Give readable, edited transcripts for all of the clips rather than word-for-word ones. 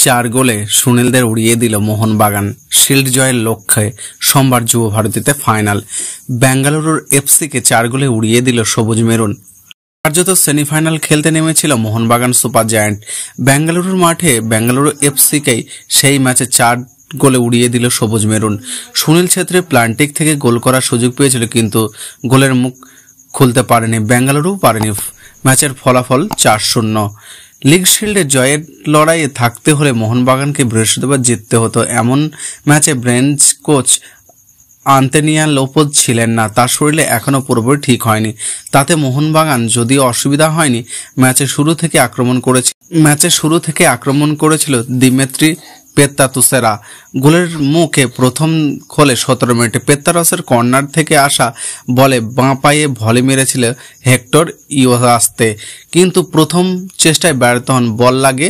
4 গোলে সুনীলদের উড়িয়ে দিল মোহনবাগান। শিল্ড জয়ের লক্ষ্যে সোমবার যুব ভারতীতে ফাইনাল। বেঙ্গালুরুর এফসিকে 4 গোলে উড়িয়ে দিল সবুজ মেরুন। কার্যত সেমিফাইনাল খেলতে নেমেছিল মোহনবাগান সুপার জায়ান্ট। বেঙ্গালুরুর মাঠে বেঙ্গালুরু এফসিকেই সেই ম্যাচে 4 গোলে উড়িয়ে দিল সবুজ মেরুন। সুনীল ছেত্রী প্লান্টিক থেকে গোল করার সুযোগ পেয়েছিল, কিন্তু গোলের মুখ খুলতে পারেনি, বেঙ্গালুরু পারেনি। ম্যাচের ফলাফল 4-0। লিগ শিল্ডে জয়ের লড়াইয়ে থাকতে হলে মোহনবাগানকে বৃহস্পতিবার জিততে হতো। এমন ম্যাচে ব্রেঞ্চ কোচ আন্তোনিও লোপেজ ছিলেন না, তার শরীরে এখনও পুরোপুরি ঠিক হয়নি। তাতে মোহনবাগান যদিও অসুবিধা হয়নি, ম্যাচের শুরু থেকে আক্রমণ করেছিল দিমিত্রি পেত্তাতুসেরা। গোলের মুখে প্রথম খোলে 17 মিনিটে পেত্তারসের কর্নার থেকে আসা বলে বাঁ পায়ে ভলি মেরেছিল হেক্টর ইওয়াস্তে, কিন্তু প্রথম চেষ্টায় ব্যর্থ হন। বল লাগে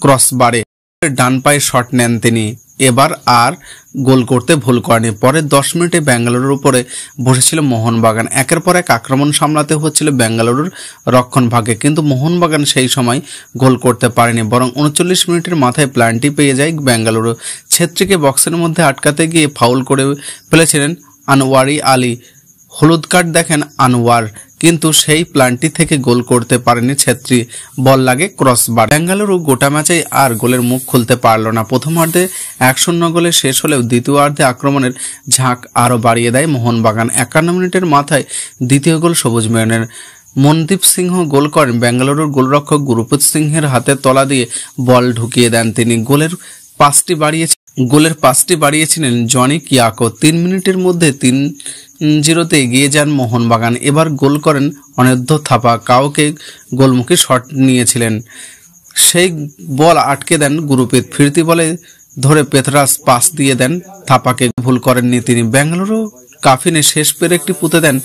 ক্রসবারে, ডান পায়ে শট নেন তিনি। এবার আর গোল করতে ভুল করেনি। পরের 10 মিনিটে বেঙ্গালুরুর উপরে বসেছিল মোহনবাগান। একের পর এক আক্রমণ সামলাতে হচ্ছিল বেঙ্গালুরুর রক্ষণভাগে, কিন্তু মোহনবাগান সেই সময় গোল করতে পারেনি, বরং 39 মিনিটের মাথায় প্লান্টি পেয়ে যায় বেঙ্গালুরু। ছেত্রীকে বক্সের মধ্যে আটকাতে গিয়ে ফাউল করে ফেলেছিলেন আনোয়ারি আলী। হলুদ কার্ড দেখেন আনোয়ার, কিন্তু সেই প্লান্টি থেকে গোল করতে পারেনি ছেত্রী। বল লাগে ক্রসবার। বেঙ্গালুরু গোটা ম্যাচে আর গোলের মুখ খুলতে পারল না। প্রথমার্ধে 1-0 গোলে শেষ হলেও দ্বিতীয়ার্ধে আক্রমণের ঝাঁক আরও বাড়িয়ে দেয় মোহনবাগান। 51 মিনিটের মাথায় দ্বিতীয় গোল সবুজ মেরুনের। মনদীপ সিংহ গোল করেন। বেঙ্গালুরুর গোলরক্ষক গুরুপ্রীত সিংহের হাতের তলা দিয়ে বল ঢুকিয়ে দেন তিনি। গোলের পাঁচটি বাড়িয়েছিলেন জনি কিয়াকো। 3 মিনিটের মধ্যে 3-0 এগিয়ে যান মোহনবাগান। এবার গোল করেন অনিরুদ্ধ থাপা। কাউকে গোলমুখী শট নিয়েছিলেন, সেই বল আটকে দেন গুরুপ্রীত। ফিরতি বলে ধরে পেথরাস পাস দিয়ে দেন থাপাকে, ভুল করেননি তিনি। বেঙ্গালুরু কাফিনে শেষ পেরেকটি পুঁতে দেন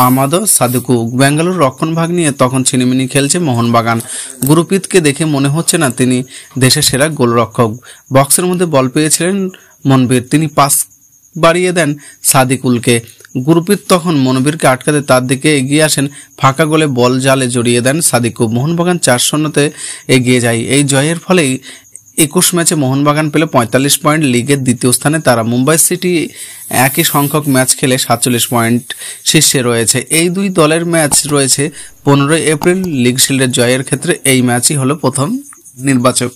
আমাদো সাদিকু। বেঙ্গালুরু রক্ষণভাগ নিয়ে তখন ছিনিমিনি খেলছে মোহনবাগান। গুরুপ্রীতকে দেখে মনে হচ্ছে না তিনি দেশের সেরা গোলরক্ষক। বক্সের মধ্যে বল পেয়েছিলেন মনবীর, তিনি পাস বাড়িয়ে দেন সাদিকুলকে। গুরুপ্রীত তখন মনবীরকে আটকাতে তার দিকে এগিয়ে আসেন, ফাঁকা গোলে বল জালে জড়িয়ে দেন সাদিকু। মোহনবাগান 4-0 এগিয়ে যায়। এই জয়ের ফলেই 21 ম্যাচে মোহনবাগান পেল 45 পয়েন্ট। লিগের দ্বিতীয় স্থানে তারা। মুম্বাই সিটি একই সংখ্যক ম্যাচ খেলে 47 পয়েন্ট শীর্ষে রয়েছে। এই দুই দলের ম্যাচ রয়েছে 15 এপ্রিল। লিগ শিল্ডের জয়ের ক্ষেত্রে এই ম্যাচই হলো প্রথম নির্বাচক।